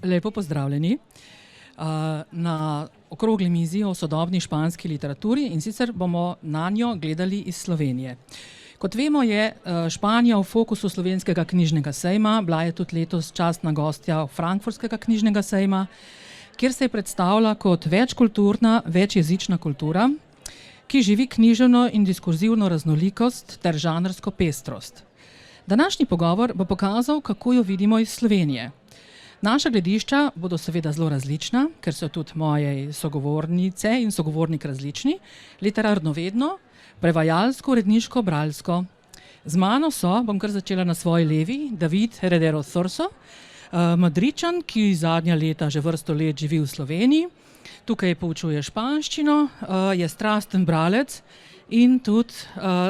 Lepo pozdravljeni na okrogli mizi o sodobni španski literaturi, in sicer bomo na njo gledali iz Slovenije. Kot vemo, je Španija v fokusu slovenskega knjižnega sejma, bila je tudi letos častna gostja Frankfurtskega knjižnega sejma, kjer se je predstavila kot večkulturna, večjezična kultura, ki živi književno in diskurzivno raznolikost ter žanrsko pestrost. Današnji pogovor bo pokazal, kako jo vidimo iz Slovenije. Naša gledišča bodo seveda zelo različna, ker so tudi moje sogovornice in sogovornik različni, literarno vedno, prevajalsko, uredniško, bralsko. Z mano so, bom kar začela na svoji levi, David Heredero Thorso, Madridčan, ki zadnja leta že vrsto let živi v Sloveniji. Tukaj poučuje španščino, je strasten bralec in tudi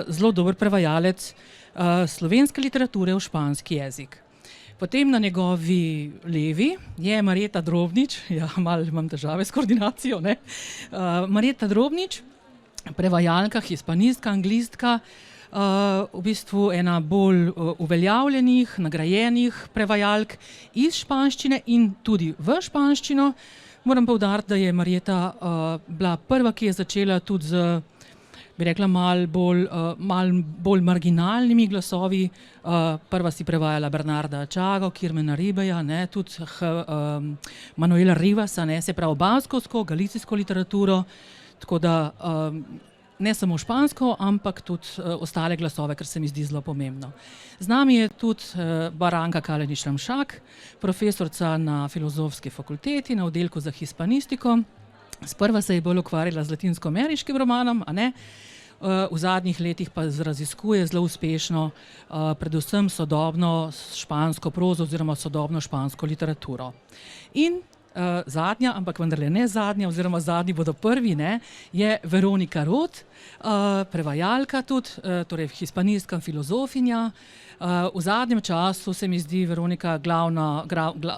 zelo dober prevajalec slovenske literature v španski jezik. Potem na njegovi levi je Marjeta Drobnič, malo imam težave s koordinacijo, ne? Marjeta Drobnič, prevajalka, hispanistka, anglistka, v bistvu ena bolj uveljavljenih, nagrajenih prevajalk iz španščine in tudi v španščino. Moram poudariti, da je Marjeta bila prva, ki je začela tudi z, bi rekla, malo bolj marginalnimi glasovi. Prva si prevajala Bernarda Čago, Kirmena Ribeja, ne, tudi Manuela Rivasa, ne, se pravi baskovsko, galicijsko literaturo, tako da ne samo špansko, ampak tudi ostale glasove, kar se mi zdi zelo pomembno. Z nami je tudi Baranka Kalenić-Ramšak, profesorica na Filozofski fakulteti na oddelku za hispanistiko. Sprva se je bolj ukvarjala z latinsko-ameriškim romanom, a ne? V zadnjih letih pa raziskuje zelo uspešno predvsem sodobno špansko prozo oziroma sodobno špansko literaturo. In zadnja, ampak vendarle ne zadnja, oziroma zadnji bodo prvi, ne, je Veronika Rot, prevajalka tudi, torej hispanistka, filozofinja. V zadnjem času se mi zdi Veronika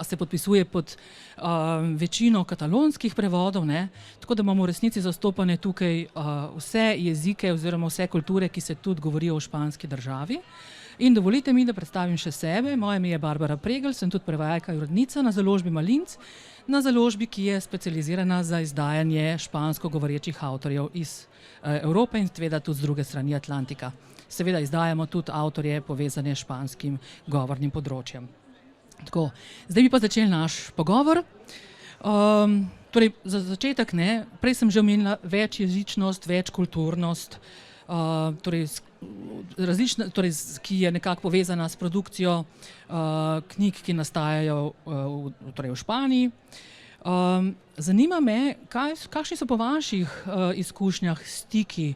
se podpisuje pod večino katalonskih prevodov, ne, tako da imamo v resnici zastopane tukaj vse jezike oziroma vse kulture, ki se tudi govorijo v španski državi. In dovolite mi, da predstavim še sebe. Moje ime je Barbara Pregl, sem tudi prevajalka in urednica na založbi Malinc, na založbi, ki je specializirana za izdajanje špansko govorečih avtorjev iz Evrope in seveda tudi z druge strani Atlantika. Seveda izdajamo tudi avtorje povezane s španskim govornim področjem. Tako, zdaj bi pa začeli naš pogovor. Torej, za začetek, ne, prej sem že omenila večjezičnost, večkulturnost, ki je nekako povezana s produkcijo knjig, ki nastajajo v Španiji. Zanima me, kakšni so po vaših izkušnjah stiki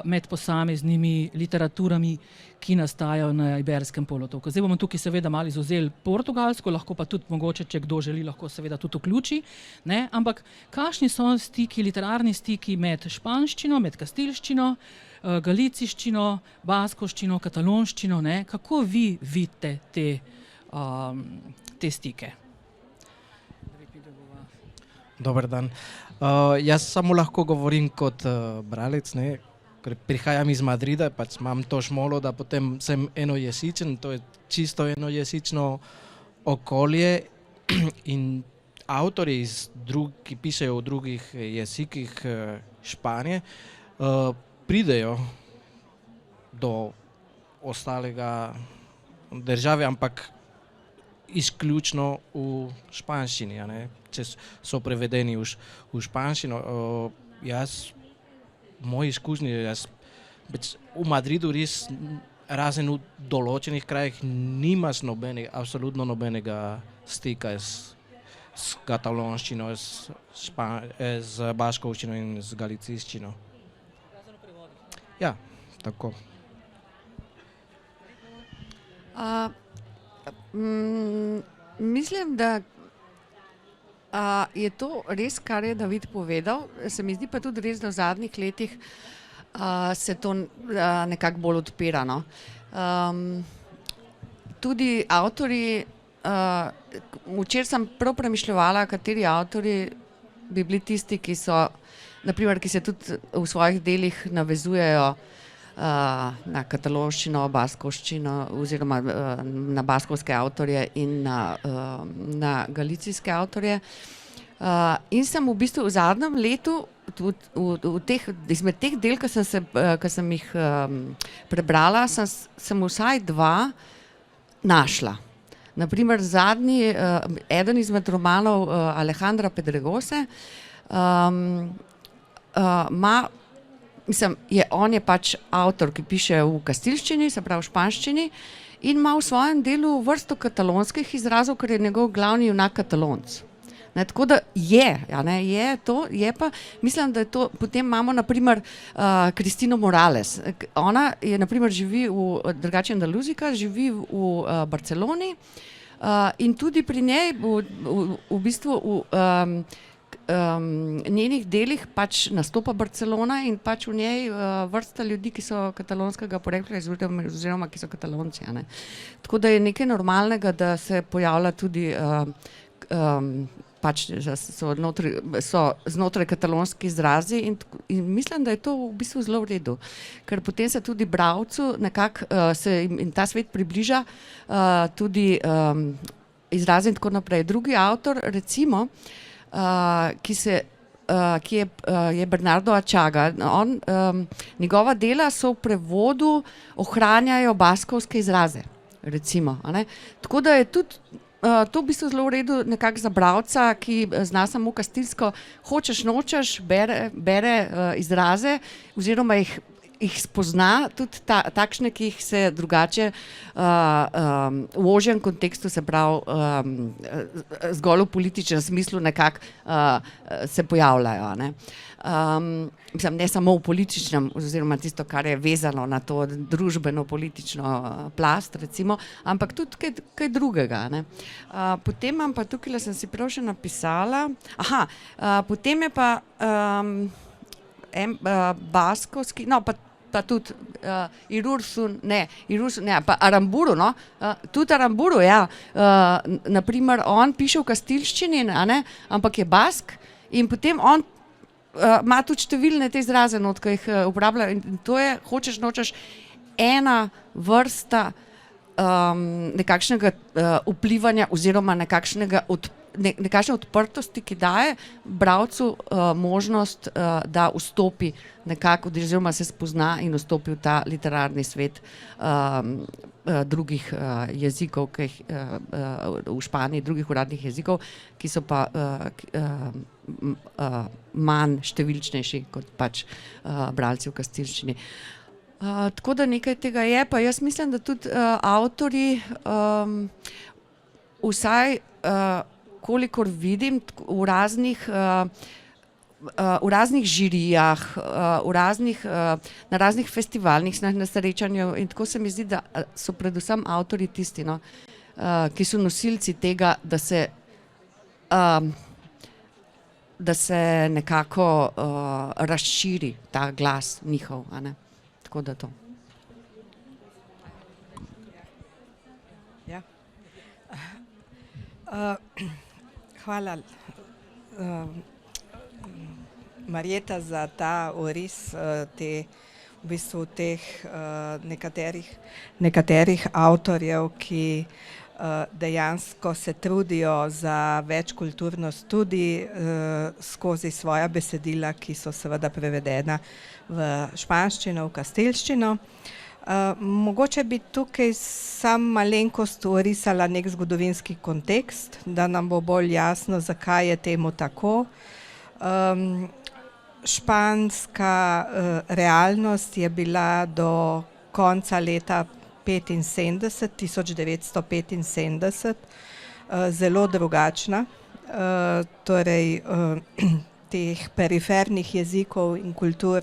med posameznimi literaturami, ki nastajajo na Iberskem polotoku. Zdaj bomo tukaj seveda malo izvzeli portugalsko, lahko pa tudi mogoče, če kdo želi, lahko seveda tudi vključi, ne? Ampak kakšni so stiki, literarni stiki med španščino, med kastilščino, galiciščino, baskovščino, katalonščino, ne? Kako vi vidite te stike? Dober dan. Jaz samo lahko govorim kot bralec, ne? Ker prihajam iz Madrida, pač imam to šmolo, da potem sem enojezičen, to je čisto enojezično okolje in avtorji, ki pišejo v drugih jezikih Španije, pridejo do ostalega države, ampak izključno v španščini, a ne? Če so prevedeni v španščino. Moje izkušnje, v Madridu res, razen v določenih krajih, nimaš absolutno nobenega stika s katalonščino, z baškovščino in z galiciščino. Ja, tako. Mislim, da je to res, kar je David povedal. Se mi zdi pa tudi res, da v zadnjih letih se to nekako bolj odpira, no. Tudi avtorji, včeraj sem prav premišljevala, kateri avtorji bi bili tisti, ki so, na primer, ki se tudi v svojih delih navezujejo na katalonščino, baskovščino oziroma na baskovske avtorje in na galicijske avtorje. In sem v bistvu v zadnjem letu izmed teh del, ki sem jih prebrala, sem vsaj dva našla. Naprimer, eden izmed romanov Alejandra Pedregose on je pač avtor, ki piše v kastilščini, se pravi v španščini, in ima v svojem delu vrsto katalonskih izrazov, ker je njegov glavni junak Katalonec. Tako da je to, je pa, mislim, da je to, potem imamo naprimer Cristino Morales. Ona je naprimer živi drugače Andaluzika, živi v Barceloni in tudi pri njej v bistvu njenih delih pač nastopa Barcelona in pač v njej vrsta ljudi, ki so katalonskega porekla oziroma ki so Katalonci. Tako da je nekaj normalnega, da se pojavlja tudi pač so znotraj katalonski izrazi in mislim, da je to v bistvu zelo v redu, ker potem se tudi bralcu nekako se jim ta svet približa, tudi izrazi in tako naprej. Drugi avtor, recimo, ki je Bernardo Achaga, njegova dela so v prevodu ohranjajo baskovske izraze, recimo. Tako da je tudi to v bistvu zelo v redu nekako za bralca, ki zna samo kastilsko, hočeš nočeš, bere izraze oziroma jih spozna, tudi takšne, ki jih se drugače v ožjem kontekstu, se pravi zgolj v političnem smislu nekako se pojavljajo. Mislim, ne samo v političnem, oziroma tisto, kar je vezano na to družbeno-politično plast, recimo, ampak tudi kaj drugega. Potem imam pa tukaj, sem si prav še napisala, potem je pa baskovski, no pa tudi Irursun, pa Aramburu, no, tudi Aramburu, ja, naprimer on piše v kastilščini, ampak je bask in potem on ima tudi številne te izraze not, ki jih uporablja in to je, hočeš nočeš, ena vrsta nekakšnega vplivanja oziroma nekakšne odprtosti, ki daje bralcu možnost, da vstopi nekako oziroma se spozna in vstopi v ta literarni svet drugih jezikov, v Španiji drugih uradnih jezikov, ki so pa manj številčnejši kot pač bralci v kastilščini. Tako da nekaj tega je, pa jaz mislim, da tudi avtorji vsaj kolikor vidim v raznih žirijah, na raznih festivalih, na srečanju in tako se mi zdi, da so predvsem avtorji tisti, no, ki so nosilci tega, da se nekako razširi ta glas njihov, tako da to. Ja. Hvala Marjeta za ta oris v bistvu teh nekaterih avtorjev, ki dejansko se trudijo za večkulturnost tudi skozi svoja besedila, ki so seveda prevedena v španščino, v kastilščino. Mogoče bi tukaj sam malenkost orisala nek zgodovinski kontekst, da nam bo bolj jasno, zakaj je temu tako. Španska realnost je bila do konca leta 1975 zelo drugačna, torej teh perifernih jezikov in kultur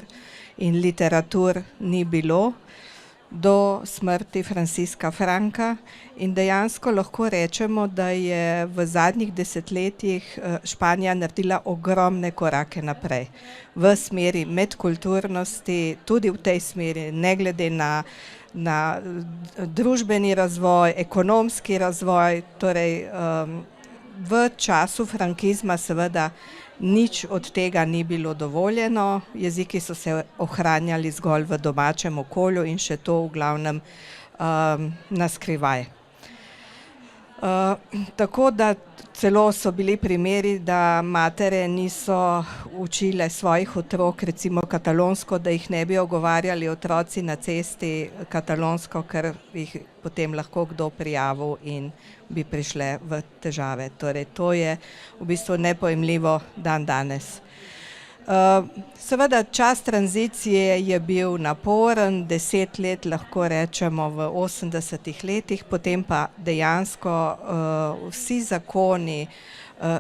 in literatur ni bilo do smrti Francisca Franca in dejansko lahko rečemo, da je v zadnjih desetletjih Španija naredila ogromne korake naprej v smeri medkulturnosti, tudi v tej smeri, ne glede na družbeni razvoj, ekonomski razvoj, torej V času frankizma seveda nič od tega ni bilo dovoljeno, jeziki so se ohranjali zgolj v domačem okolju in še to v glavnem na skrivaj. Tako da celo so bili primeri, da matere niso učile svojih otrok recimo katalonsko, da jih ne bi ogovarjali otroci na cesti katalonsko, ker jih potem lahko kdo prijavil in bi prišle v težave. Torej, to je v bistvu nepojmljivo dan danes. Seveda čas tranzicije je bil naporen, 10 let lahko rečemo v 80-ih letih, potem pa dejansko vsi zakoni,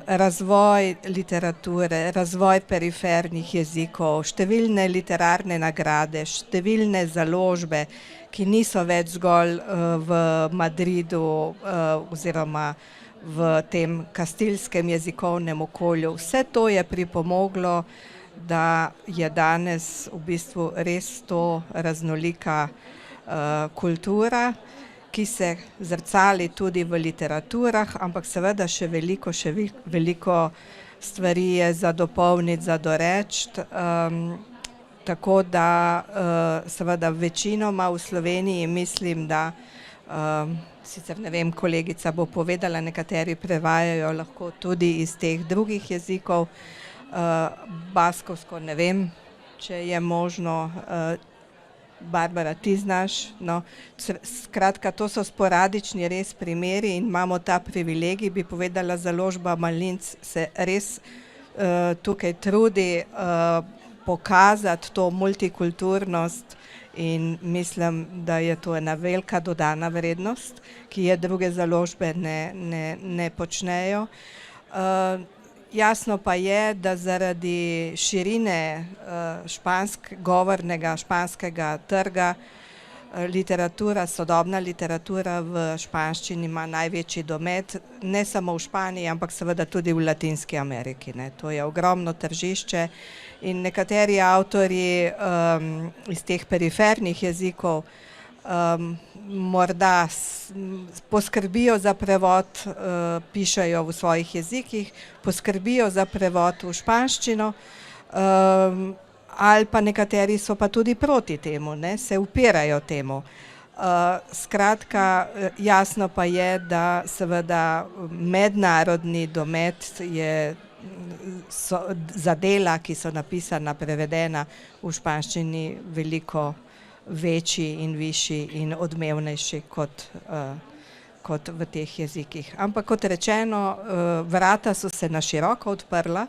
razvoj literature, razvoj perifernih jezikov, številne literarne nagrade, številne založbe, ki niso več zgolj v Madridu oziroma v tem kastilskem jezikovnem okolju. Vse to je pripomoglo, da je danes v bistvu res to raznolika kultura, ki se zrcali tudi v literaturah, ampak seveda še veliko stvari je za dopolniti, za doreči. Tako da seveda večinoma v Sloveniji mislim, da sicer ne vem, kolegica bo povedala, nekateri prevajajo lahko tudi iz teh drugih jezikov, baskovsko ne vem, če je možno. Barbara, ti znaš? No, skratka, to so sporadični res primeri in imamo ta privilegij, bi povedala, založba Malinc se res tukaj trudi pokazati to multikulturnost in mislim, da je to ena velika dodana vrednost, ki je druge založbe ne počnejo. Jasno pa je, da zaradi širine govornega španskega trga literatura, sodobna literatura v španščini ima največji domet, ne samo v Španiji, ampak seveda tudi v Latinski Ameriki, ne. To je ogromno tržišče in nekateri avtorji iz teh perifernih jezikov morda poskrbijo za prevod, pišejo v svojih jezikih, poskrbijo za prevod v španščino, ali pa nekateri so pa tudi proti temu, ne, se upirajo temu. Skratka, jasno pa je, da seveda mednarodni domet je za dela, ki so napisana, prevedena v španščini, veliko večji in višji in odmevnejši kot v teh jezikih. Ampak kot rečeno, vrata so se na široko odprla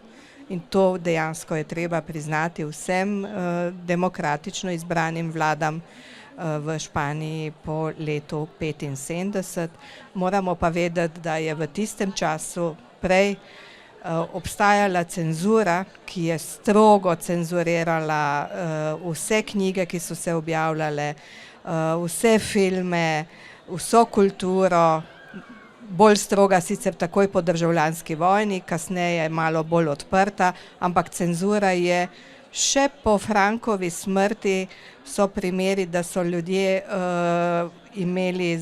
in to dejansko je treba priznati vsem demokratično izbranim vladam v Španiji po letu 1975. Moramo pa vedeti, da je v tistem času prej obstajala cenzura, ki je strogo cenzurirala vse knjige, ki so se objavljale, vse filme, vso kulturo, bolj stroga sicer takoj po državljanski vojni, kasneje malo bolj odprta, ampak cenzura je še po Frankovi smrti, so primeri, da so ljudje imeli,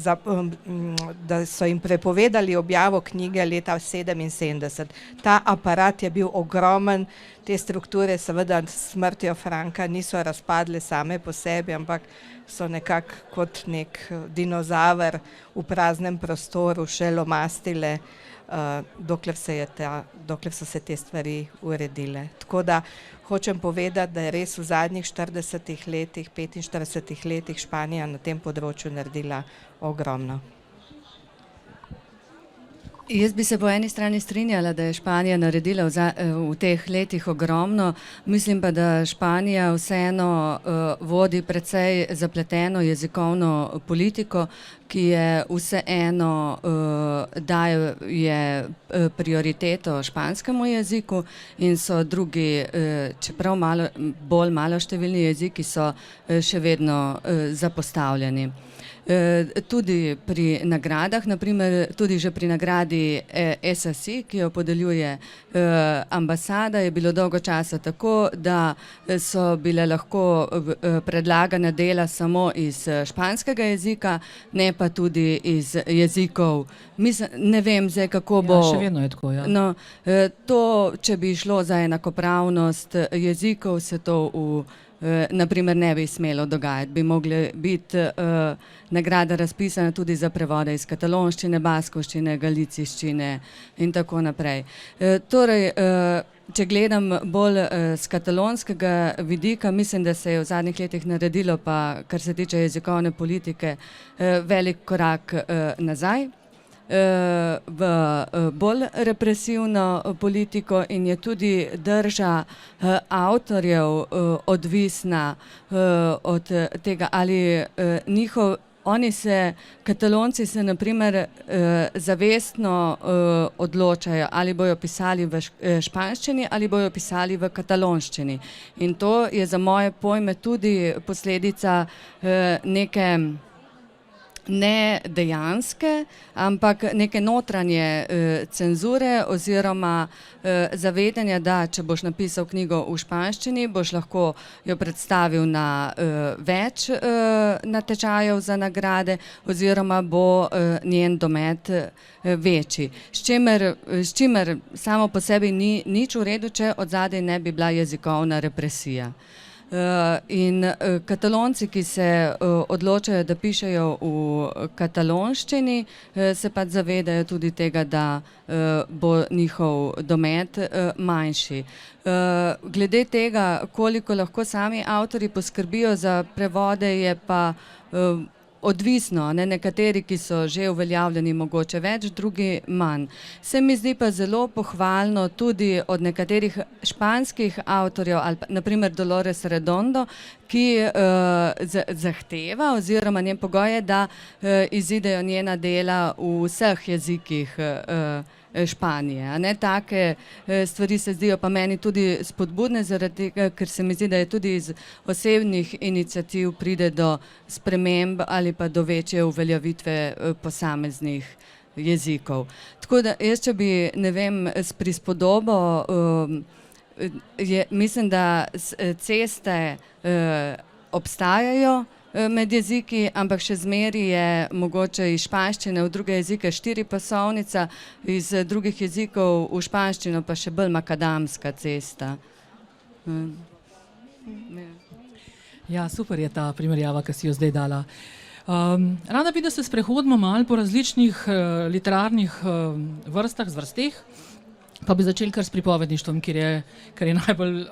da so jim prepovedali objavo knjige leta 1977. Ta aparat je bil ogromen, te strukture seveda s smrtjo Franka niso razpadle same po sebi, ampak so nekako kot nek dinozaver v praznem prostoru še lomastile, dokler so se te stvari uredile. Tako da hočem povedati, da je res v zadnjih 40 letih, 45 letih Španija na tem področju naredila ogromno. Jaz bi se po eni strani strinjala, da je Španija naredila v teh letih ogromno, mislim pa, da Španija vseeno vodi precej zapleteno jezikovno politiko, ki je vseeno daje prioriteto španskemu jeziku in so drugi, čeprav bolj maloštevilni jeziki, so še vedno zapostavljeni. tudi pri nagradah, naprimer tudi že pri nagradi SSI, ki jo podeljuje ambasada, je bilo dolgo časa tako, da so bile lahko predlagane dela samo iz španskega jezika, ne pa tudi iz jezikov. Ne vem zdaj, kako bo. Ja, še vedno je tako, ja. No, to, če bi šlo za enakopravnost jezikov, se to naprimer ne bi smelo dogajati. Bi mogla biti nagrada razpisana tudi za prevode iz katalonščine, baskovščine, galiciščine in tako naprej. Torej, če gledam bolj z katalonskega vidika, mislim, da se je v zadnjih letih naredilo, pa kar se tiče jezikovne politike, velik korak nazaj v bolj represivno politiko in je tudi drža avtorjev odvisna od tega, ali Katalonci se naprimer zavestno odločajo, ali bojo pisali v španščini ali bojo pisali v katalonščini. In to je za moje pojme tudi posledica neke ne dejanske, ampak neke notranje cenzure oziroma zavedanja, da če boš napisal knjigo v španščini, boš lahko jo predstavil na več natečajev za nagrade oziroma bo njen domet večji. S čimer samo po sebi ni nič v redu, če od zadaj ne bi bila jezikovna represija. In Katalonci, ki se odločajo, da pišejo v katalonščini, se pač zavedajo tudi tega, da bo njihov domet manjši. Glede tega, koliko lahko sami avtorji poskrbijo za prevode, je pa odvisno, nekateri, ki so že uveljavljeni, mogoče več, drugi manj. Se mi zdi pa zelo pohvalno tudi od nekaterih španskih avtorjev, ali pa naprimer Dolores Redondo, ki zahteva oziroma njen pogoj je, da izidejo njena dela v vseh jezikih Španije. Take stvari se zdijo pa meni tudi spodbudne, zaradi tega, ker se mi zdi, da je tudi iz osebnih iniciativ pride do sprememb ali pa do večje uveljavitve posameznih jezikov. Tako da jaz, če bi, ne vem, s prispodobo, mislim, da ceste obstajajo med jeziki, ampak še zmeri je mogoče iz španščine v druge jezike 4-pasovnica, iz drugih jezikov v španščino pa še bolj makadamska cesta. Ja, super je ta primerjava, ki si jo zdaj dala. Rada bi, da se sprehodimo malo po različnih literarnih vrstah, zvrsteh, pa bi začeli kar s pripovedništvom, ker je najbolj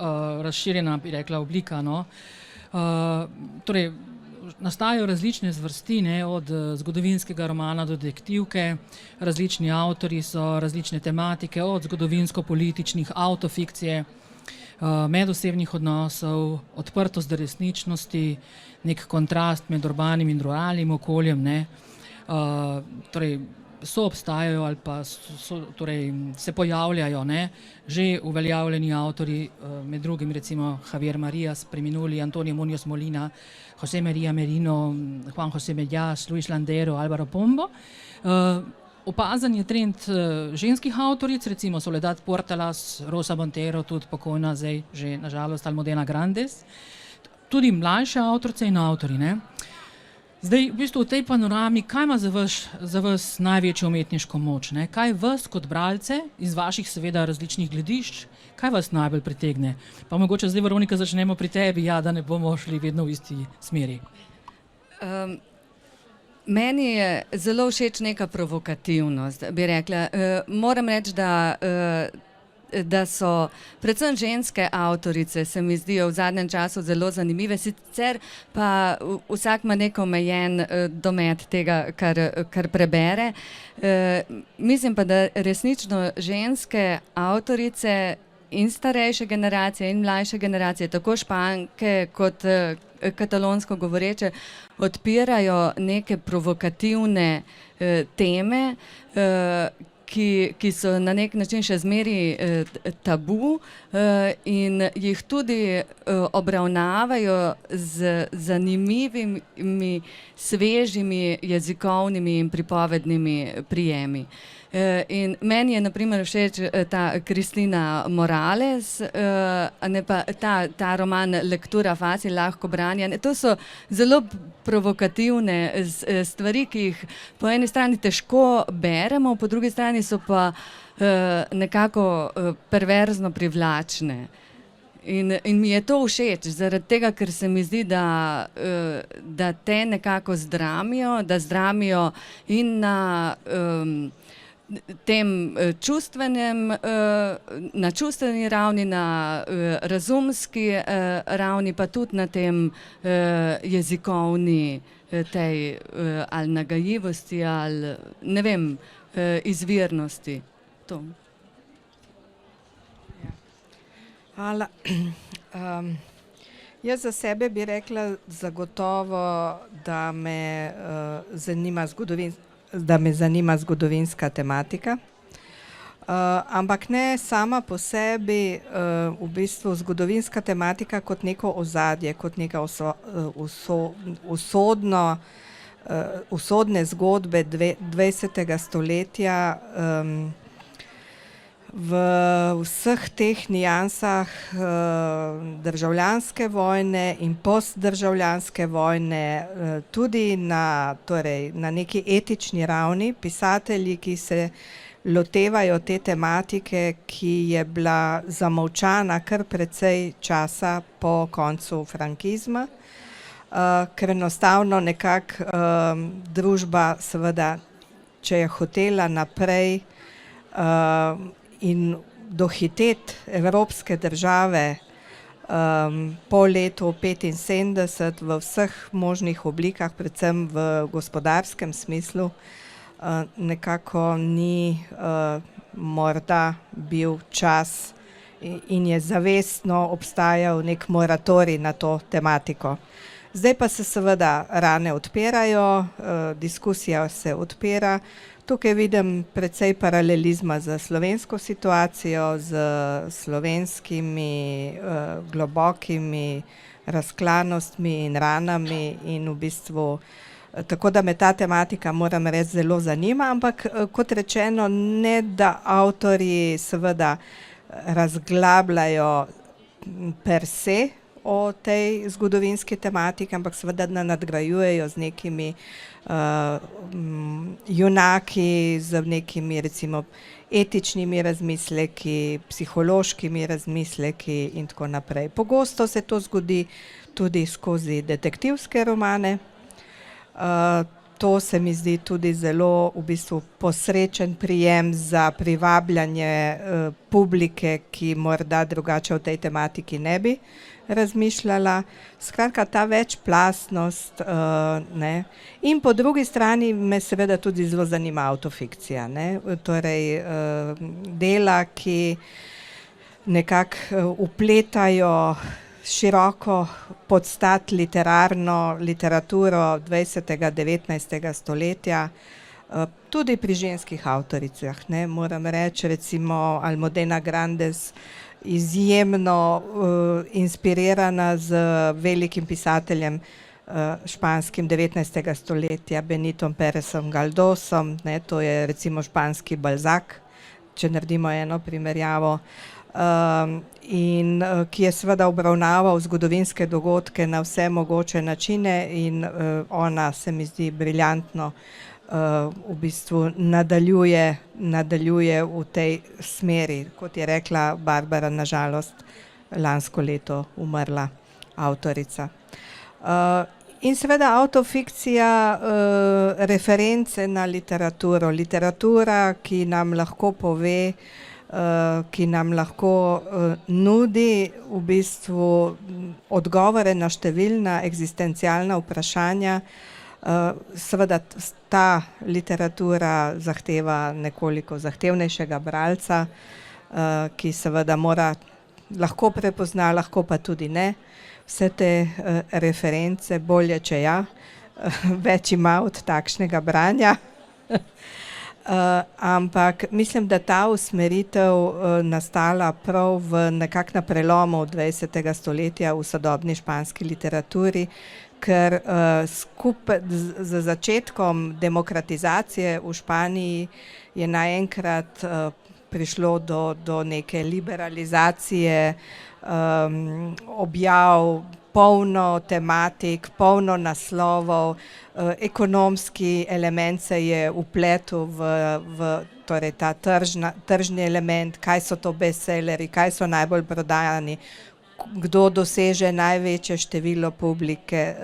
razširjena, bi rekla, oblika. Torej, nastajajo različne zvrsti, od zgodovinskega romana do detektivke, različni avtorji so, različne tematike, od zgodovinsko-političnih, autofikcije, medosebnih odnosov, odprtost do resničnosti, nek kontrast med urbanim in ruralnim okoljem, torej obstajajo ali pa se pojavljajo že uveljavljeni avtorji, med drugim recimo Javier Marías, preminuli, Antonio Muñoz Molina, José María Merino, Juan José Mellas, Luis Landero, Álvaro Pombo. Opazan je trend ženskih avtoric, recimo Soledad Portalas, Rosa Montero, tudi pokojna, zdaj že nažalost Almudena Grandes, tudi mlajše avtorice in avtorji. Zdaj, v bistvu v tej panorami, kaj ima za vas največjo umetniško moč? Kaj vas kot bralce iz vaših seveda različnih gledišč, kaj vas najbolj pritegne? Pa mogoče zdaj, Veronika, začnemo pri tebi, da ne bomo šli vedno v isti smeri. Meni je zelo všeč neka provokativnost, bi rekla. Moram reči, da so predvsem ženske avtorice, se mi zdijo v zadnjem času zelo zanimive, sicer pa vsak ima nek omejen domet tega, kar prebere. Mislim pa, da resnično ženske avtorice in starejše generacije in mlajše generacije, tako Španke kot katalonsko govoreče, odpirajo neke provokativne teme, ki so na nek način še zmeri tabu in jih tudi obravnavajo z zanimivimi, svežimi jezikovnimi in pripovednimi prijemi. In meni je na primer všeč ta Kristina Morales, ne pa ta roman Lektura facil, lahko branje. To so zelo provokativne stvari, ki jih po eni strani težko beremo, po drugi strani so pa nekako perverzno privlačne. In mi je to všeč, zaradi tega, ker se mi zdi, da te nekako zdramijo, da zdramijo in na tem na čustveni ravni, na razumski ravni, pa tudi na tem jezikovni tej ali nagajivosti ali ne vem, izvirnosti. To. Hvala. Jaz za sebe bi rekla zagotovo, da me zanima zgodovinska tematika. Ampak ne sama po sebi, v bistvu zgodovinska tematika kot neko ozadje, kot neka usodne zgodbe 20. stoletja, v vseh teh nijansah državljanske vojne in postdržavljanske vojne, tudi na neki etični ravni, pisatelji, ki se lotevajo te tematike, ki je bila zamolčana kar precej časa po koncu frankizma, ker enostavno nekako družba seveda, če je hotela naprej in dohiteti evropske države po letu 1975 v vseh možnih oblikah, predvsem v gospodarskem smislu, nekako ni morda bil čas in je zavestno obstajal nek moratorij na to tematiko. Zdaj pa se seveda rane odpirajo, diskusija se odpira. Tukaj vidim precej paralelizma z slovensko situacijo, z slovenskimi globokimi razklanostmi in ranami in v bistvu, tako da me ta tematika, moram reči, zelo zanima, ampak kot rečeno, ne da avtorji seveda razglabljajo per se o tej zgodovinski tematiki, ampak seveda nadgrajujejo z nekimi junaki, z nekimi recimo etičnimi razmisleki, psihološkimi razmisleki in tako naprej. Pogosto se to zgodi tudi skozi detektivske romane. To se mi zdi tudi zelo v bistvu posrečen prijem za privabljanje publike, ki morda drugače o tej tematiki ne bi razmišljala. Skratka, ta večplastnost, ne. In po drugi strani me seveda tudi zelo zanima avtofikcija, ne. Torej, dela, ki nekako vpletajo široko podstat literaturo 20. 19. stoletja, tudi pri ženskih avtoricah, ne. Moram reči, recimo Almudena Grandes, izjemno inspirirana z velikim pisateljem španskim 19. stoletja, Benitom Pérezom Galdosom, ne, to je recimo španski Balzac, če naredimo eno primerjavo, in ki je seveda obravnaval zgodovinske dogodke na vse mogoče načine in ona, se mi zdi, briljantno v bistvu nadaljuje v tej smeri, kot je rekla Barbara, na žalost lansko leto umrla avtorica. In seveda avtofikcija, reference na literaturo, literatura, ki nam lahko pove, ki nam lahko nudi v bistvu odgovore na številna eksistencialna vprašanja. Seveda ta literatura zahteva nekoliko zahtevnejšega bralca, ki seveda lahko prepozna, lahko pa tudi ne vse te reference, bolje, če ja, več ima od takšnega branja. ampak mislim, da ta usmeritev nastala prav nekako na prelomu 20. stoletja v sodobni španski literaturi, ker skupaj z začetkom demokratizacije v Španiji je naenkrat prišlo do neke liberalizacije objav, polno tematik, polno naslovov, ekonomski element se je vpletel v torej ta tržni element, kaj so to bestsellerji, kaj so najbolj prodajani, kdo doseže največje število publike.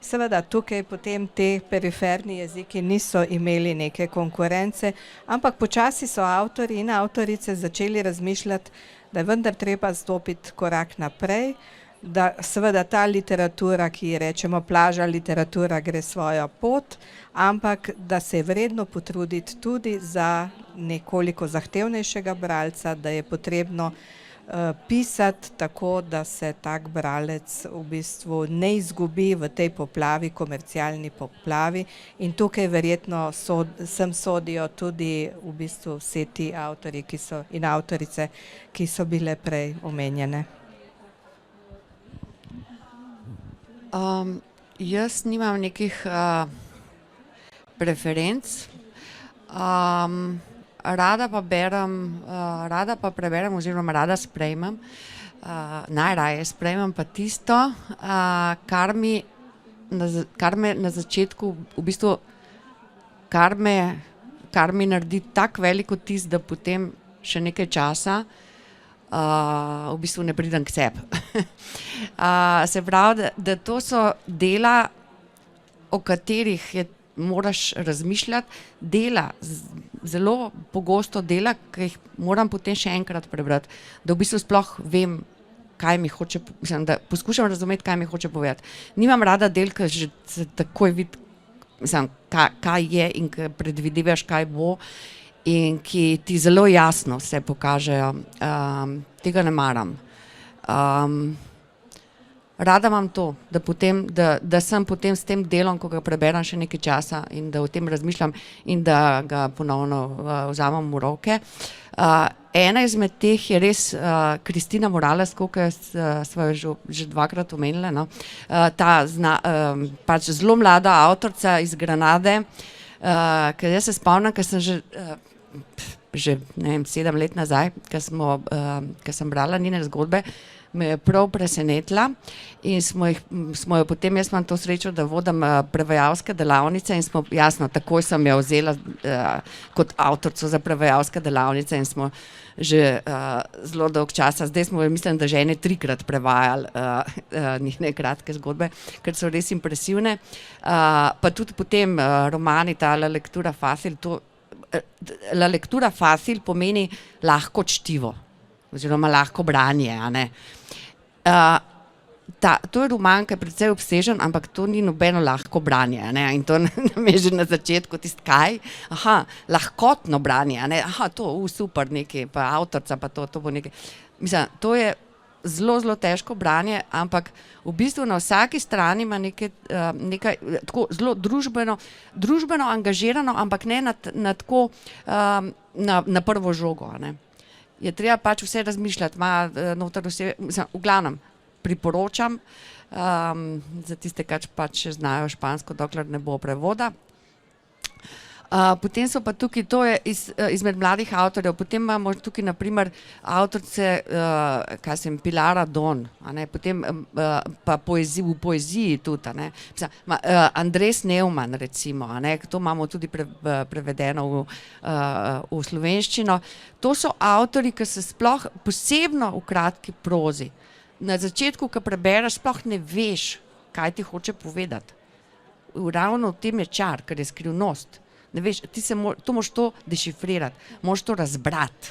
Seveda tukaj potem te periferni jeziki niso imeli neke konkurence, ampak počasi so avtorji in avtorice začeli razmišljati, da je vendar treba stopiti korak naprej, da seveda ta literatura, ki ji rečemo plaža literatura, gre svojo pot, ampak da se je vredno potruditi tudi za nekoliko zahtevnejšega bralca, da je potrebno pisati tako, da se tak bralec v bistvu ne izgubi v tej poplavi, komercialni poplavi, in tukaj verjetno sem sodijo tudi v bistvu vsi ti avtorji in avtorice, ki so bile prej omenjene. Jaz nimam nekih preferenc. Rada pa preberem oziroma rada sprejmem, najraje sprejmem pa tisto, kar me na začetku v bistvu, kar mi naredi tak velik vtis, da potem še nekaj časa v bistvu ne pridem k sebi. Se pravi, da to so dela, o katerih moraš razmišljati, dela, zelo pogosto dela, ki jih moram potem še enkrat prebrati, da v bistvu sploh vem, kaj mi hoče, mislim, da poskušam razumeti, kaj mi hoče povedati. Nimam rada del, ki že takoj vidi, mislim, kaj je in ki predvidevaš, kaj bo, in ki ti zelo jasno se pokažejo. Tega ne maram. Rada imam to, da sem potem s tem delom, ko ga preberem še nekaj časa in da o tem razmišljam in da ga ponovno vzamem v roke. Ena izmed teh je res Kristina Morales, koliko sva jo že dvakrat omenila, no. Pač zelo mlada avtorica iz Granade, ker jaz se spomnim, ker sem že ne vem, 7 let nazaj, ker sem brala njene zgodbe, me je prav presenetila in smo jo potem, jaz imam to srečo, da vodim prevajalske delavnice in smo, jasno, takoj sem jo vzela kot avtorico za prevajalske delavnice in smo že zelo dolg časa, zdaj smo, mislim, da že 3-krat prevajali njene kratke zgodbe, ker so res impresivne. Pa tudi potem romani, ta La lectura fácil, La lectura fácil pomeni lahko čtivo oziroma lahko branje, a ne. To je roman, ki je precej obsežen, ampak to ni nobeno lahko branje, a ne, in to nam je že na začetku tisto, kaj, lahkotno branje, a ne, to, super nekaj, pa avtorica, pa to bo nekaj. Mislim, to je zelo, zelo težko branje, ampak v bistvu na vsaki strani ima nekaj tako zelo družbeno angažirano, ampak ne na tako na prvo žogo, a ne. Je treba pač vse razmišljati, noter vse, mislim, v glavnem priporočam za tiste, ki pač še znajo špansko, dokler ne bo prevoda. Potem so pa tukaj, to je izmed mladih avtorjev, potem imamo tukaj na primer avtorice, Pilara Don, a ne, potem pa v poeziji tudi, a ne, Andres Neumann recimo, a ne, to imamo tudi prevedeno v slovenščino. To so avtorji, ki se sploh posebno v kratki prozi, na začetku, ko prebereš, sploh ne veš, kaj ti hoče povedati. Ravno v tem je čar, ker je skrivnost. Ne veš, to moraš to dešifrirati, moraš to razbrati,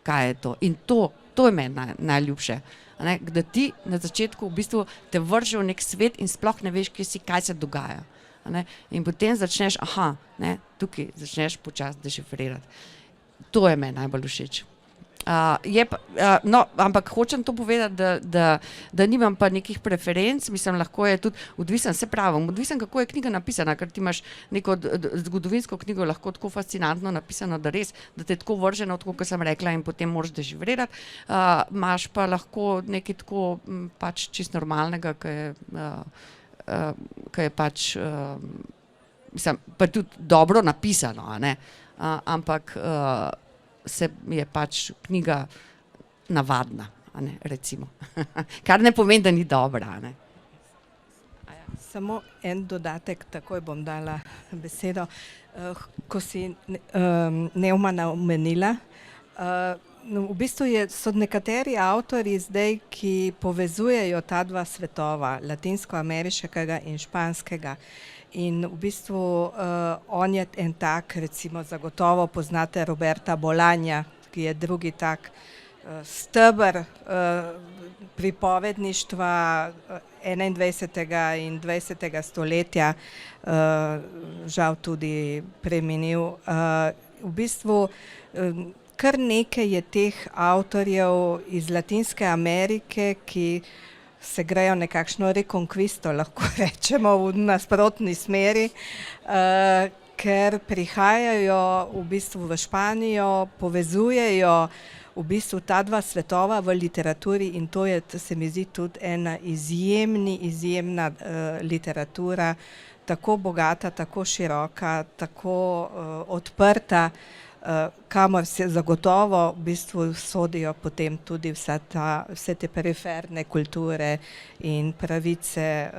kaj je to. In to je meni najljubše. Da ti na začetku v bistvu te vrže v nek svet in sploh ne veš, kaj se dogaja. In potem začneš, tukaj začneš počasi dešifrirati. To je meni najbolj všeč. No, ampak hočem to povedati, da nimam pa nekih preferenc, mislim, lahko je tudi odvisen, se pravim, odvisen, kako je knjiga napisana, ker ti imaš neko zgodovinsko knjigo lahko tako fascinantno napisano, da res, da te je tako vrženo, tako kot sem rekla, in potem moraš deživrirati. Imaš pa lahko nekaj tako pač čist normalnega, ki je pač, mislim, pa tudi dobro napisano, a ne, ampak se je pač knjiga navadna, a ne, recimo. Kar ne pomeni, da ni dobra, a ne. Samo en dodatek, takoj bom dala besedo. Ko si Neumana omenila, v bistvu so nekateri avtorji zdaj, ki povezujejo ta dva svetova, latinskoameriškega in španskega. In v bistvu on je en tak, recimo zagotovo poznate Roberta Bolanja, ki je drugi tak steber pripovedništva 21. in 20. stoletja, žal tudi preminil. V bistvu kar nekaj je teh avtorjev iz Latinske Amerike, ki se grejo nekakšno rekonkvisto, lahko rečemo, v nasprotni smeri, ker prihajajo v bistvu v Španijo, povezujejo v bistvu ta dva svetova v literaturi in to je, se mi zdi, tudi ena izjemna literatura, tako bogata, tako široka, tako odprta, kamor se zagotovo v bistvu sodijo potem tudi vse te periferne kulture in pravice,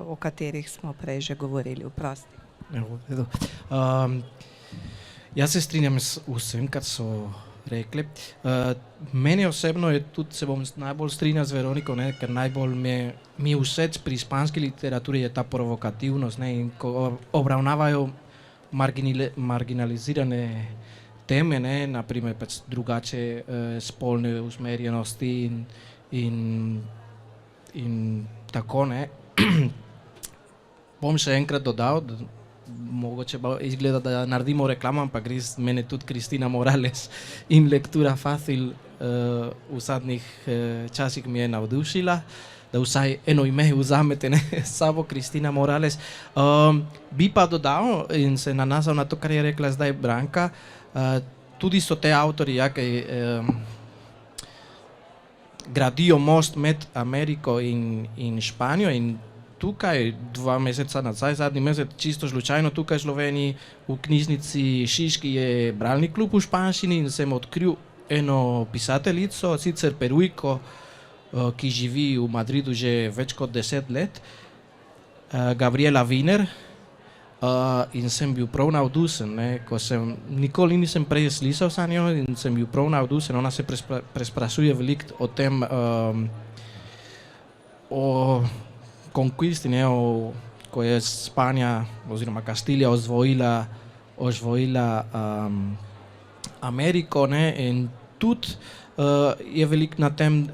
o katerih smo prej že govorili. Oprosti. Jaz se strinjam s vsem, kar so rekli. Meni osebno je tudi, se bom najbolj strinjal z Veroniko, ne, ker najbolj mi je všeč pri španski literaturi je ta provokativnost, ne, in ko obravnavajo marginalizirane teme, ne, naprimer pač drugače spolne usmerjenosti in tako, ne. Bom še enkrat dodal, da mogoče izgleda, da naredimo reklamo, ampak res mene tudi Cristina Morales in lektura Fácil v zadnjih časih mi je navdušila, da vsaj eno ime vzamete, ne, s sabo, Cristina Morales. Bi pa dodal in se nanašal na to, kar je rekla zdaj Branka, tudi so te avtorji, ki gradijo most med Ameriko in Španijo in tukaj 2 meseca nazaj, zadnji mesec, čisto slučajno tukaj v Sloveniji, v knjižnici Šiški je bralni klub v španščini in sem odkril eno pisateljico, sicer Perujko, ki živi v Madridu že več kot 10 let, Gabriela Wiener, in sem bil prav navdušen, ne, ko nikoli nisem prej slišal za njo in sem bil prav navdušen. Ona se presprašuje veliko o tem, o konkvisti, ne, ko je Španija oziroma Kastilija osvojila Ameriko, ne, in tudi je veliko na tem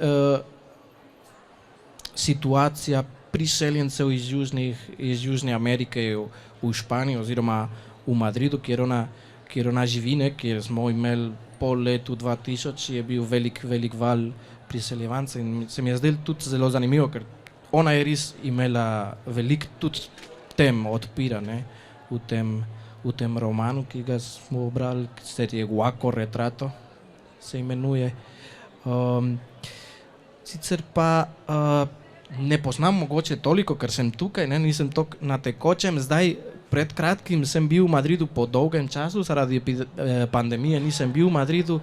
situacija priseljencev iz Južne Amerike v Španiji oziroma v Madridu, kjer ona živi, ne, kjer smo imeli po letu 2000, je bil velik val priseljevancev in se mi je zdelo tudi zelo zanimivo, ker ona je res imela veliko tudi tem odpira, ne, v tem romanu, ki ga smo brali, ki je Guaco Retrato, se imenuje. Sicer pa ne poznam mogoče toliko, ker sem tukaj, ne, nisem toliko na tekočem. Zdaj, pred kratkim sem bil v Madridu po dolgem času, zaradi pandemije nisem bil v Madridu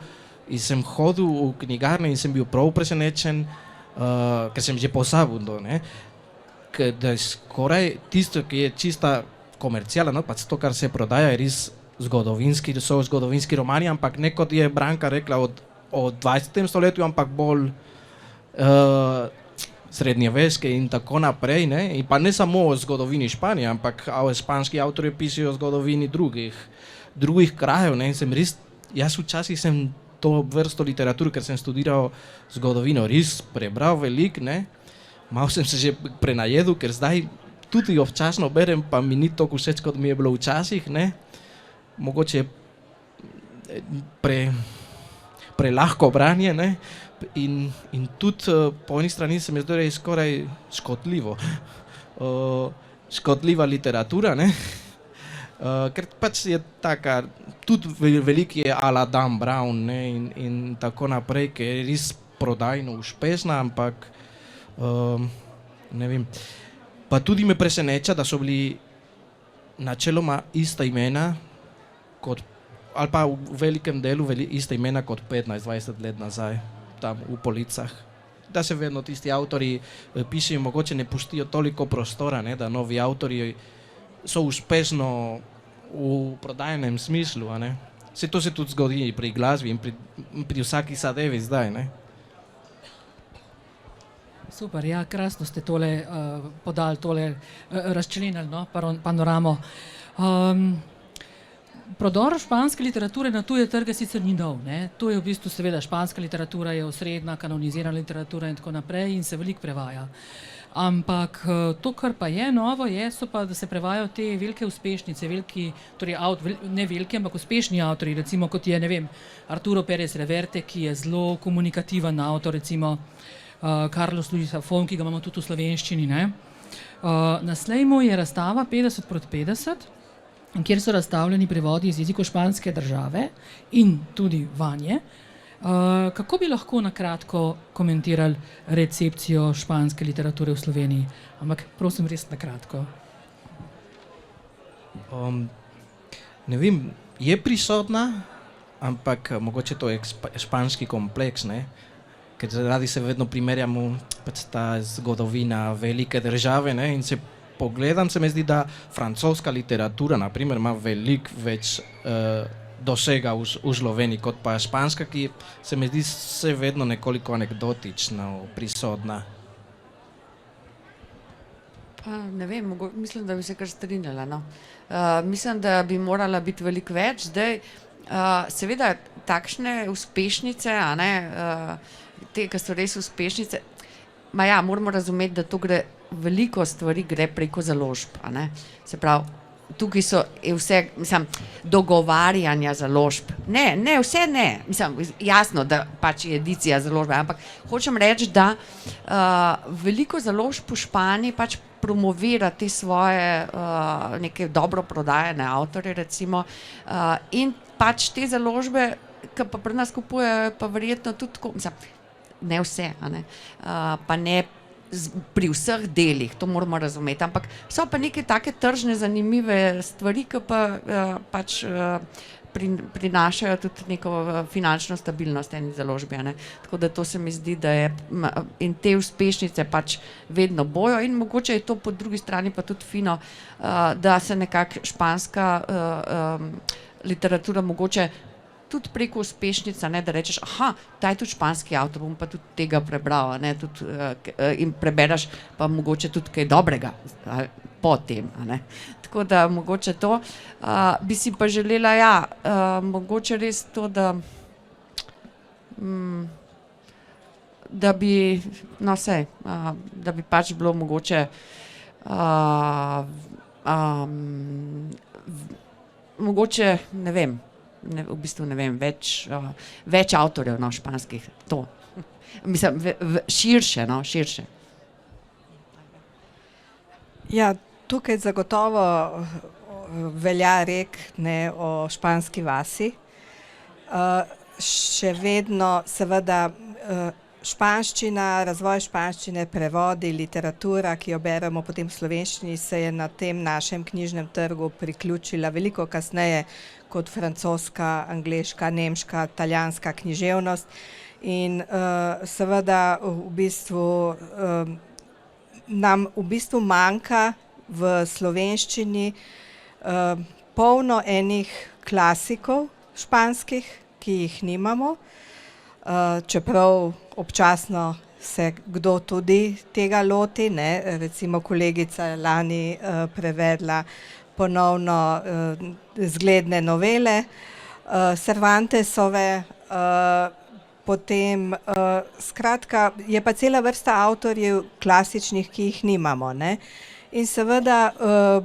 in sem hodil v knjigarne in sem bil prav presenečen, ker sem že pozabil, ne, da je skoraj tisto, ki je čista komerciala, no, pač to, kar se prodaja, je res zgodovinski romani, ampak ne kot je Branka rekla o 20. stoletju, ampak bolj srednjeveške in tako naprej, ne, in pa ne samo o zgodovini Španije, ampak španski avtorji pišejo o zgodovini drugih krajev, ne, in sem res, jaz včasih sem to vrsto literatur, ker sem študiral zgodovino, res prebral veliko, ne, malo sem se že prenajedel, ker zdaj tudi občasno berem, pa mi ni toliko všeč, kot mi je bilo včasih, ne, mogoče prelahko branje, ne? In tudi po eni strani se mi zdi, da je skoraj škodljivo. Škodljiva literatura, ne? Ker pač je taka, tudi veliki je ala Dan Brown, ne? In tako naprej, ki je res prodajno uspešna, ampak ne vem. Pa tudi me preseneča, da so bili načeloma ista imena, ali pa v velikem delu ista imena kot 15-20 let nazaj, tam v policah. Da se vedno tisti avtori pišejo, mogoče ne pustijo toliko prostora, ne, da novi avtori so uspešno v prodajnem smislu, a ne. To se tudi zgodi pri glasbi in pri vsaki zadevi zdaj, ne. Super, ja, krasno ste tole podali, tole razčlenili, no, panoramo. Prodor španske literature na tuje trge sicer ni nov, ne. To je v bistvu seveda španska literatura, je osrednja, kanonizirana literatura in tako naprej in se veliko prevaja. Ampak to, kar pa je novo, so pa, da se prevajajo te velike uspešnice, torej ne veliki, ampak uspešni avtorji, recimo kot je, ne vem, Arturo Pérez Reverte, ki je zelo komunikativen avtor, recimo Carlos Luis Zafón, ki ga imamo tudi v slovenščini, ne. Na Slejmu je razstava 50x50, kjer so razstavljeni prevodi iz jezikov španske države in tudi vanje. Kako bi lahko na kratko komentirali recepcijo španske literature v Sloveniji? Ampak prosim, res na kratko. Ne vem, je prisotna, ampak mogoče to je španski kompleks, ne? Ker radi se vedno primerjamo pač ta zgodovina velike države, ne? In se pogledam, se mi zdi, da francoska literatura, na primer, ima veliko več dosega v Sloveniji kot pa španska, ki se mi zdi se vedno nekoliko anekdotično prisotna. Pa ne vem, mislim, da bi se kar strinjala, no. Mislim, da bi morala biti veliko več. Zdaj, seveda, takšne uspešnice, a ne, te, ki so res uspešnice, moramo razumeti, da to gre, veliko stvari gre preko založb, a ne. Se pravi, tukaj je vse, mislim, dogovarjanja založb. Ne, vse ne. Mislim, jasno, da pač je edicija založbe, ampak hočem reči, da veliko založb v Španiji pač promovira te svoje neke dobro prodajane avtorje, recimo, in pač te založbe, ki pa pri nas kupujejo, pa verjetno tudi tako, mislim, ne vse, a ne, pa ne pri vseh delih, to moramo razumeti, ampak so pa neke take tržne zanimive stvari, ki pa pač prinašajo tudi neko finančno stabilnost eni založbi, a ne. Tako da to se mi zdi, da je, in te uspešnice pač vedno bojo in mogoče je to po drugi strani pa tudi fino, da se nekako španska literatura mogoče tudi preko uspešnica, ne, da rečeš, ta je tudi španski avtor, bom pa tudi tega prebral, ne, tudi, in prebereš pa mogoče tudi kaj dobrega po tem, a ne. Tako da mogoče to. Bi si pa želela, mogoče res to, da bi, no sej, da bi pač bilo mogoče mogoče, ne vem, v bistvu ne vem, več avtorjev, no, španskih, to. Mislim, širše, no, širše. Ja, tukaj zagotovo velja rek, ne, o španski vasi. Še vedno seveda španščina, razvoj španščine, prevodi, literatura, ki jo beremo potem v slovenščini, se je na tem našem knjižnem trgu priključila veliko kasneje kot francoska, angleška, nemška, italijanska književnost. In seveda v bistvu nam v bistvu manjka v slovenščini polno enih klasikov španskih, ki jih nimamo, čeprav občasno se kdo tudi tega loti, ne, recimo kolegica lani prevedla ponovno zgledne novele Cervantesove, potem skratka je pa cela vrsta avtorjev klasičnih, ki jih nimamo, ne. In seveda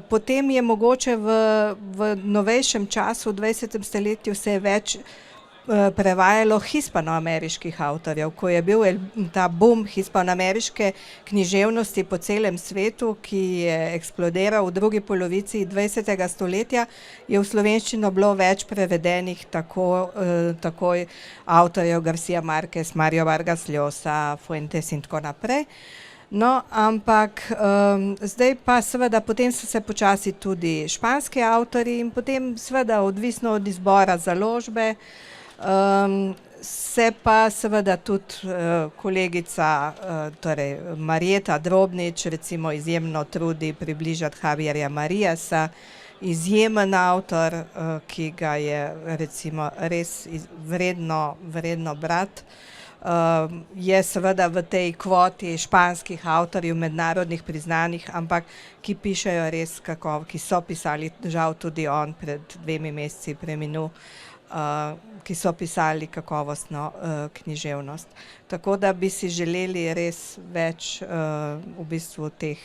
potem je mogoče v novejšem času, v 20. stoletju se je več prevajalo hispanoameriških avtorjev, ko je bil ta boom hispanoameriške književnosti po celem svetu, ki je eksplodiral v drugi polovici 20. stoletja, je v slovenščino bilo več prevedenih takoj avtorjev Garcia Marquez, Mario Vargas Llosa, Fuentes in tako naprej. No, ampak zdaj pa seveda potem so se počasi tudi španski avtorji in potem seveda odvisno od izbora založbe, se pa seveda tudi kolegica, torej Marjeta Drobnič recimo izjemno trudi približati Javierja Mariasa, izjemen avtor, ki ga je recimo res vredno brati. Je seveda v tej kvoti španskih avtorjev, mednarodnih priznanih, ampak ki pišejo res ki so pisali, žal tudi on pred 2 meseci preminul, ki so pisali kakovostno književnost. Tako da bi si želeli res več v bistvu teh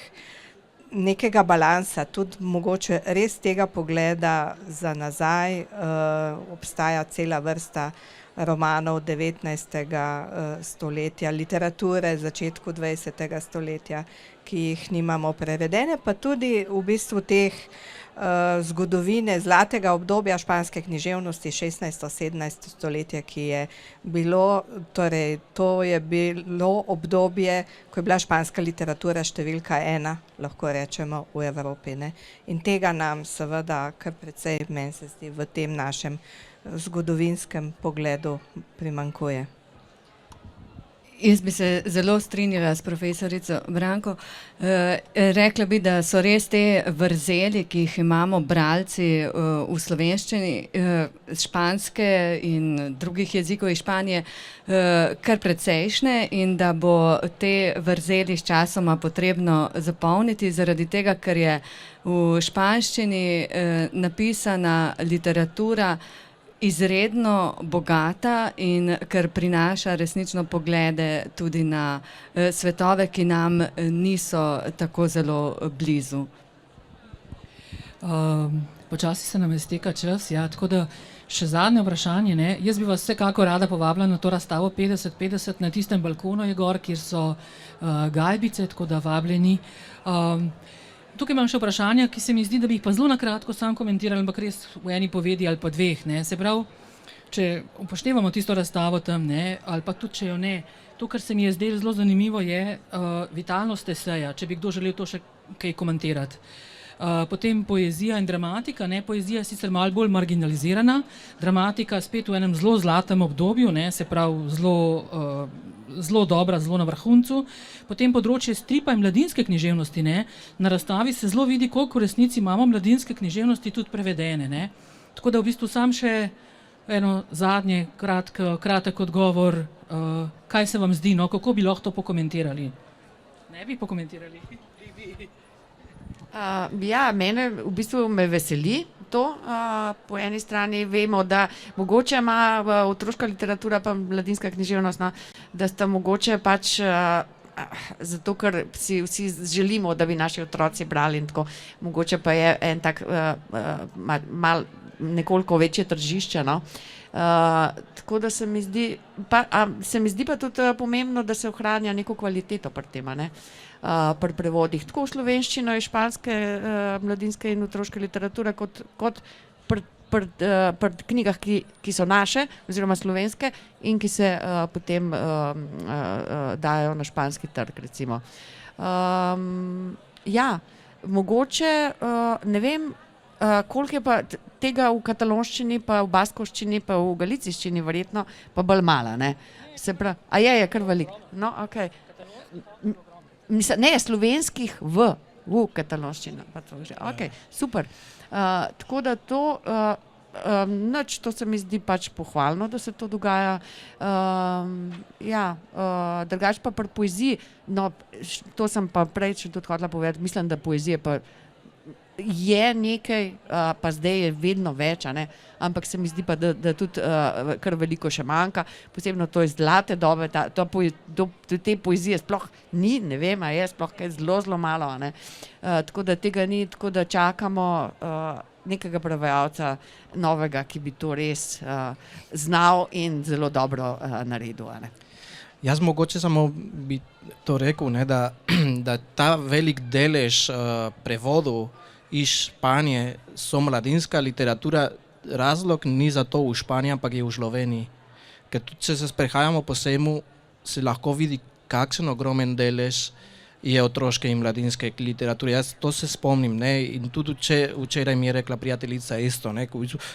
nekega balansa, tudi mogoče res tega pogleda za nazaj. Obstaja cela vrsta romanov 19. stoletja, literature začetku 20. stoletja, ki jih nimamo prevedene, pa tudi v bistvu teh zgodovine zlatega obdobja španske književnosti 16. 17. stoletje, ki je bilo, torej to je bilo obdobje, ko je bila španska literatura številka 1, lahko rečemo, v Evropi, ne. In tega nam seveda kar precej, meni se zdi, v tem našem zgodovinskem pogledu primanjkuje. Jaz bi se zelo strinjala s profesorico Branko. Rekla bi, da so res te vrzeli, ki jih imamo bralci v slovenščini, španske in drugih jezikov iz Španije, kar precejšnje in da bo te vrzeli s časoma potrebno zapolniti, zaradi tega, ker je v španščini napisana literatura izredno bogata in ker prinaša resnično poglede tudi na svetove, ki nam niso tako zelo blizu. Počasi se nam izteka čas, ja, tako da še zadnje vprašanje, ne. Jaz bi vas vsekakor rada povabila na to razstavo 50-50, na tistem balkonu je gor, kjer so gajbice, tako da vabljeni. Tukaj imam še vprašanja, ki se mi zdi, da bi jih pa zelo na kratko sam komentirali, ampak res v eni povedi ali pa 2, ne. Se pravi, če upoštevamo tisto razstavo tam, ne, ali pa tudi če jo ne, to, kar se mi je zdelo zelo zanimivo, je vitalnost eseja, če bi kdo želel to še kaj komentirati. Potem poezija in dramatika, ne, poezija je sicer malo bolj marginalizirana, dramatika spet v enem zelo zlatem obdobju, ne, se pravi zelo dobra, zelo na vrhuncu. Potem področje stripa in mladinske književnosti, ne, na razstavi se zelo vidi, koliko v resnici imamo mladinske književnosti tudi prevedene, ne. Tako da v bistvu sam še eno zadnje kratek odgovor, kaj se vam zdi, no, kako bi lahko to pokomentirali? Ne bi pokomentirali? Ja, mene v bistvu me veseli to. Po eni strani vemo, da mogoče ima otroška literatura pa mladinska književnost, no, da sta mogoče pač zato, ker si vsi želimo, da bi naši otroci brali in tako, mogoče pa je en tak mal nekoliko večje tržišče, no. Tako da se mi zdi pa tudi pomembno, da se ohranja neko kvaliteto pri tem, ne. Pri prevodih, tako v slovenščino iz španske mladinske in otroške literature, kot pri knjigah, ki so naše oziroma slovenske in ki se potem dajo na španski trg, recimo. Ja, mogoče, ne vem, koliko je pa tega v katalonščini, pa v baskovščini, pa v galiciščini verjetno, pa bolj malo, ne. Se pravi, je kar veliko. No, okej. Ne, slovenskih v katalonščino. Okej, super. Tako da to, to se mi zdi pač pohvalno, da se to dogaja. Ja, drugače pa pri poeziji, no, to sem pa prej še tudi hotela povedati, mislim, da poezije pa je nekaj, pa zdaj je vedno več, a ne, ampak se mi zdi pa, da tudi kar veliko še manjka, posebno to iz zlate dobe, te poezije sploh ni, ne vem, je sploh kaj zelo malo, a ne. Tako da tega ni, tako da čakamo nekega prevajalca novega, ki bi to res znal in zelo dobro naredil. A ne? Jaz mogoče samo bi to rekel, ne, da ta velik delež prevodov iz Španije so mladinska literatura, razlog ni za to v Španiji, ampak je v Sloveniji. Ker tudi, če se sprehajamo po sejmu, se lahko vidi, kakšen ogromen delež je otroške in mladinske literature. Jaz to se spomnim, ne, in tudi včeraj mi je rekla prijateljica isto, ne,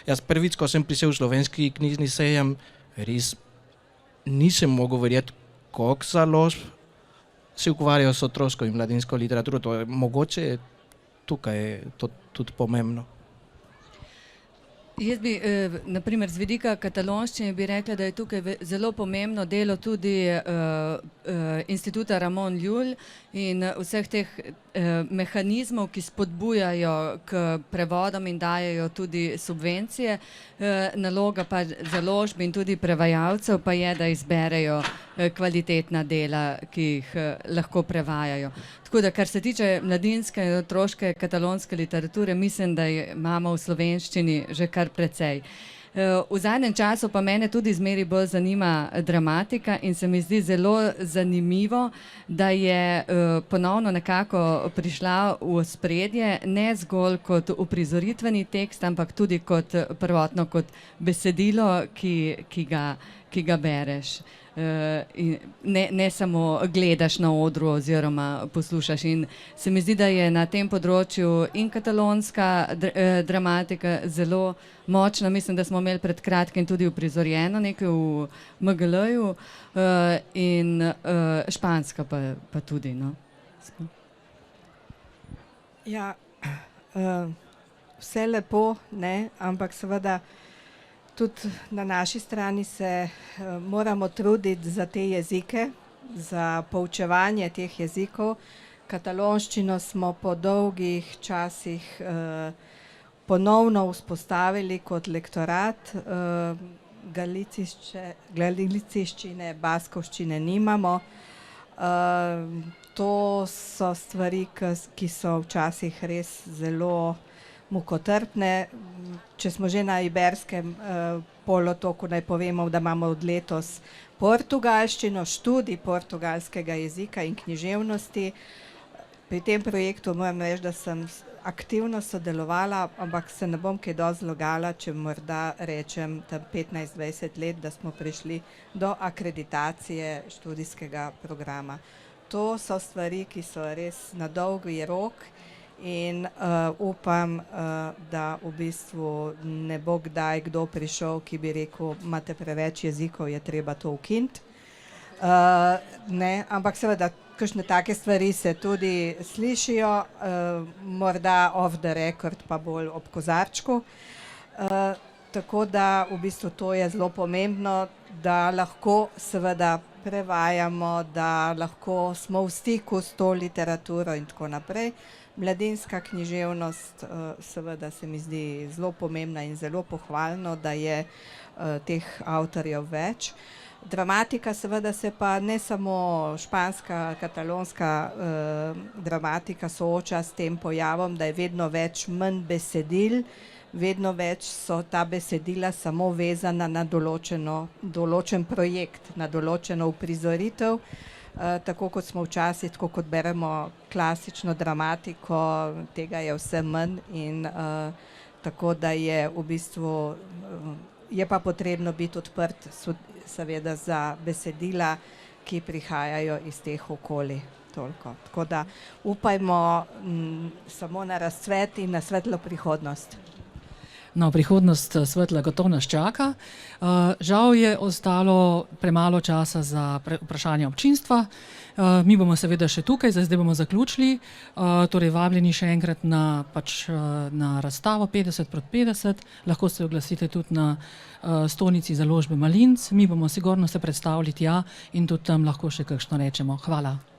jaz prvič, ko sem prišel v slovenski knjižni sejem, res nisem mogel verjeti, koliko založb se ukvarjajo s otroško in mladinsko literaturo. To je mogoče tukaj je to tudi pomembno. Jaz bi, naprimer, z vidika katalonščine bi rekla, da je tukaj zelo pomembno delo tudi Instituta Ramon Llull in vseh teh mehanizmov, ki spodbujajo k prevodom in dajejo tudi subvencije. Naloga pa založb in tudi prevajalcev pa je, da izberejo kvalitetna dela, ki jih lahko prevajajo. Tako da, kar se tiče mladinske in otroške katalonske literature, mislim, da imamo v slovenščini že kar precej. V zadnjem času pa mene tudi zmeri bolj zanima dramatika in se mi zdi zelo zanimivo, da je ponovno nekako prišla v ospredje, ne zgolj kot uprizoritveni tekst, ampak tudi kot prvotno kot besedilo, ki ga bereš. Ne samo gledaš na odru oziroma poslušaš. In se mi zdi, da je na tem področju in katalonska dramatika zelo močna. Mislim, da smo imeli pred kratkim tudi uprizorjeno nekaj v MGL-ju in španska pa tudi. No. Ja, vse lepo, ne, ampak seveda tudi na naši strani se moramo truditi za te jezike, za poučevanje teh jezikov. Katalonščino smo po dolgih časih ponovno vzpostavili kot lektorat. Galiciščine, baskovščine nimamo. To so stvari, ki so včasih res zelo mukotrpne. Če smo že na Iberskem polotoku, naj povemo, da imamo od letos portugalščino, študij portugalskega jezika in književnosti. Pri tem projektu moram reči, da sem aktivno sodelovala, ampak se ne bom kaj dosti zlagala, če morda rečem tam 15-20 let, da smo prišli do akreditacije študijskega programa. To so stvari, ki so res na dolgi rok. In upam, da v bistvu ne bo kdaj kdo prišel, ki bi rekel, imate preveč jezikov, je treba to ukiniti. Ampak seveda, kakšne take stvari se tudi slišijo, morda off the record, pa bolj ob kozarčku. Tako da v bistvu to je zelo pomembno, da lahko seveda prevajamo, da lahko smo v stiku s to literaturo in tako naprej. Mladinska književnost seveda se mi zdi zelo pomembna in zelo pohvalno, da je teh avtorjev več. Dramatika seveda se pa ne samo španska, katalonska dramatika sooča s tem pojavom, da je vedno več manj besedil, vedno več so ta besedila samo vezana na določen projekt, na določeno uprizoritev. Tako kot smo včasih, tako kot beremo klasično dramatiko, tega je vse manj in tako da je v bistvu, je pa potrebno biti odprt seveda za besedila, ki prihajajo iz teh okolij. Toliko. Tako da upajmo samo na razcvet in na svetlo prihodnost. No, prihodnost svetla gotovo nas čaka. Žal je ostalo premalo časa za vprašanje občinstva. Mi bomo seveda še tukaj, zdaj bomo zaključili. Torej vabljeni še enkrat na razstavo 50x50. Lahko se oglasite tudi na stolnici založbe Malinc. Mi bomo sigurno se predstavili tja in tudi tam lahko še kakšno rečemo. Hvala.